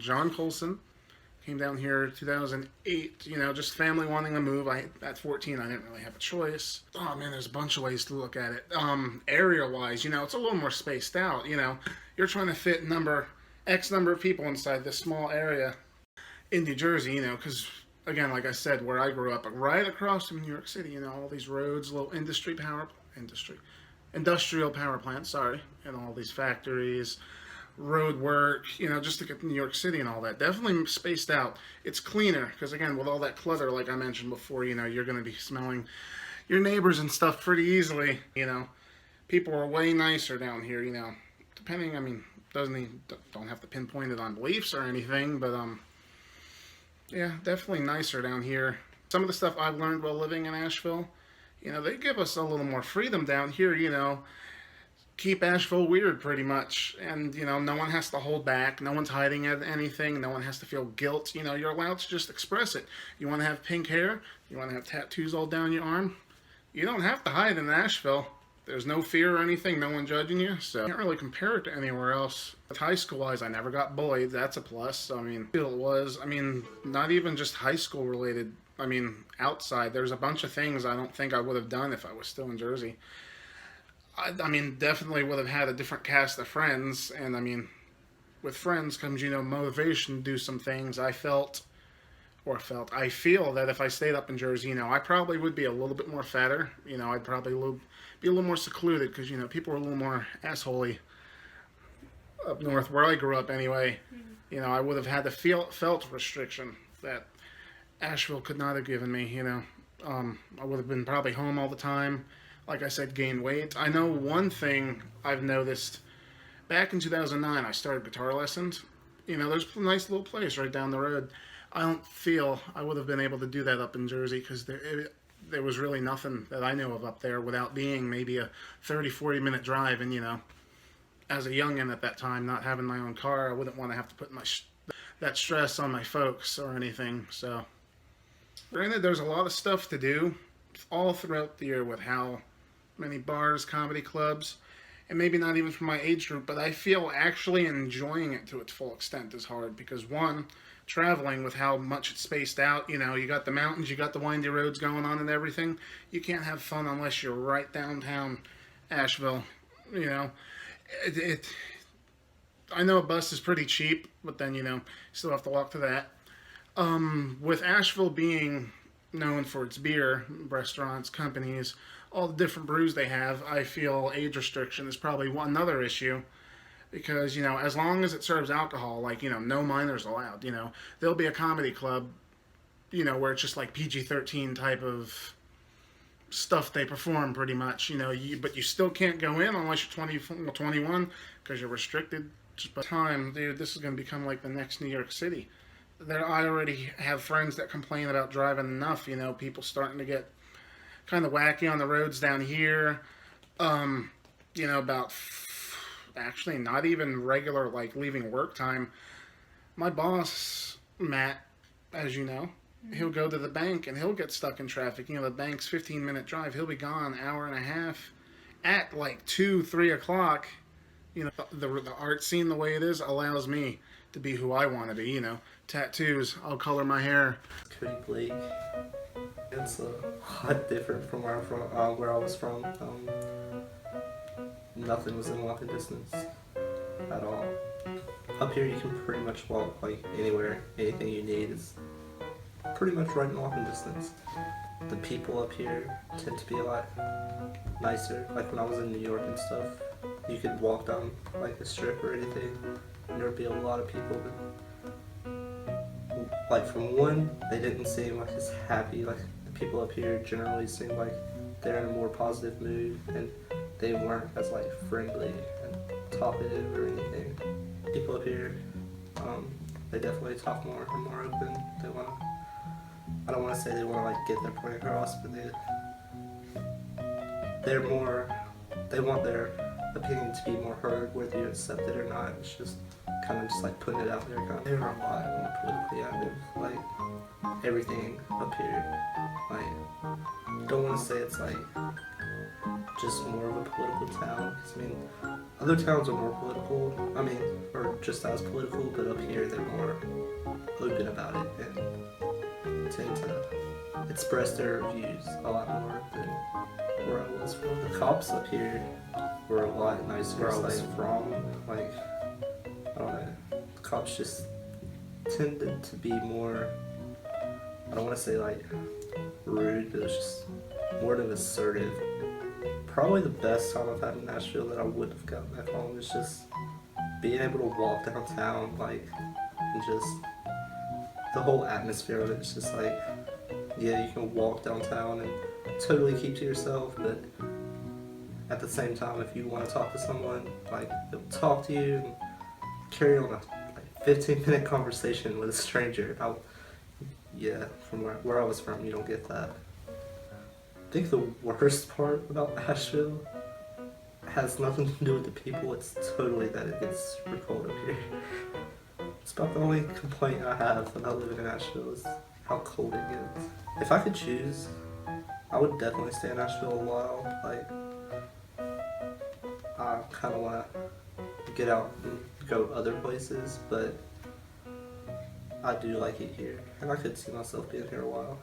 John Colson. Came down here 2008, just family wanting to move. At 14, I didn't really have a choice. Oh man, there's a bunch of ways to look at it. Area-wise, it's a little more spaced out. You're trying to fit X number of people inside this small area in New Jersey, because again, like I said, where I grew up, right across from New York City, all these roads, little industrial power plants, sorry, and all these factories, road work, just to get to New York City and all that. Definitely spaced out. It's cleaner because, again, with all that clutter, like I mentioned before, you're going to be smelling your neighbors and stuff pretty easily. People are way nicer down here. Depending. I mean, don't have to pinpoint it on beliefs or anything, but yeah, definitely nicer down here. Some of the stuff I've learned while living in Asheville, they give us a little more freedom down here. Keep Asheville weird pretty much, and no one has to hold back, no one's hiding anything, no one has to feel guilt. You're allowed to just express it. You want to have pink hair, you want to have tattoos all down your arm, you don't have to hide in Asheville. There's no fear or anything, no one judging you, so I can't really compare it to anywhere else. High school wise, I never got bullied. That's a plus. Not even just high school related. Outside, there's a bunch of things I don't think I would have done if I was still in Jersey. Definitely would have had a different cast of friends, and with friends comes, motivation to do some things. I feel that if I stayed up in Jersey, I probably would be a little bit more fatter. I'd probably be a little more secluded because, people are a little more assholey up north where I grew up anyway. I would have had the felt restriction that Asheville could not have given me, I would have been probably home all the time. Like I said, gain weight. I know one thing I've noticed. Back in 2009, I started guitar lessons. There's a nice little place right down the road. I don't feel I would have been able to do that up in Jersey because there was really nothing that I knew of up there without being maybe a 30, 40-minute drive. And, as a youngin' at that time, not having my own car, I wouldn't want to have to put that stress on my folks or anything. So, granted, there's a lot of stuff to do all throughout the year with how many bars, comedy clubs, and maybe not even for my age group, but I feel actually enjoying it to its full extent is hard because, one, traveling with how much it's spaced out, you got the mountains, you got the windy roads going on and everything. You can't have fun unless you're right downtown Asheville. I know a bus is pretty cheap, but then, you still have to walk to that. With Asheville being known for its beer, restaurants, companies, all the different brews they have, I feel age restriction is probably another issue because, as long as it serves alcohol, no minors allowed, there'll be a comedy club, where it's just like PG-13 type of stuff they perform pretty much, but you still can't go in unless you're 21 because you're restricted. Just by time, dude, this is going to become like the next New York City. I already have friends that complain about driving enough, people starting to get kind of wacky on the roads down here, about actually not even regular, leaving work time. My boss, Matt, as you know, he'll go to the bank and he'll get stuck in traffic. The bank's 15-minute drive. He'll be gone an hour and a half at 2, 3 o'clock. The art scene the way it is allows me to be who I want to be, tattoos, I'll color my hair. Cody Blake. It's a lot different from where I was from. Nothing was in walking distance at all. Up here you can pretty much walk anywhere. Anything you need is pretty much right in walking distance. The people up here tend to be a lot nicer. When I was in New York and stuff, you could walk down a strip or anything and there'd be a lot of people. From one, they didn't seem as happy. The people up here generally seem like they're in a more positive mood, and they weren't as friendly and talkative or anything. People up here, they definitely talk more and more open. They want to. I don't want to say they want to get their point across, but they want their opinion to be more heard, whether you accept it or not. It's just kind of putting it out there. They're a lot more politically active. Everything up here. Don't want to say it's just more of a political town. 'Cause other towns are more political. I mean, or just as political, but up here they're more open about it and tend to express their views a lot more than where I was from. The cops up here were a lot nicer. Where I was from, like, I don't know. The cops just tended to be more, I don't want to say like rude, but it was just more of assertive. Probably the best time I've had in Nashville that I would have gotten back home is just being able to walk downtown, like, and just the whole atmosphere of it. It's just like, yeah, you can walk downtown and totally keep to yourself, but at the same time, if you want to talk to someone, like, they'll talk to you and carry on a 15-minute conversation with a stranger. Yeah, from where I was from, you don't get that. I think the worst part about Asheville has nothing to do with the people. It's totally that it gets super cold up here. It's about the only complaint I have about living in Asheville is how cold it gets. If I could choose, I would definitely stay in Asheville a while. Like, I kind of want to get out and go other places, but I do like it here, and I could see myself being here a while.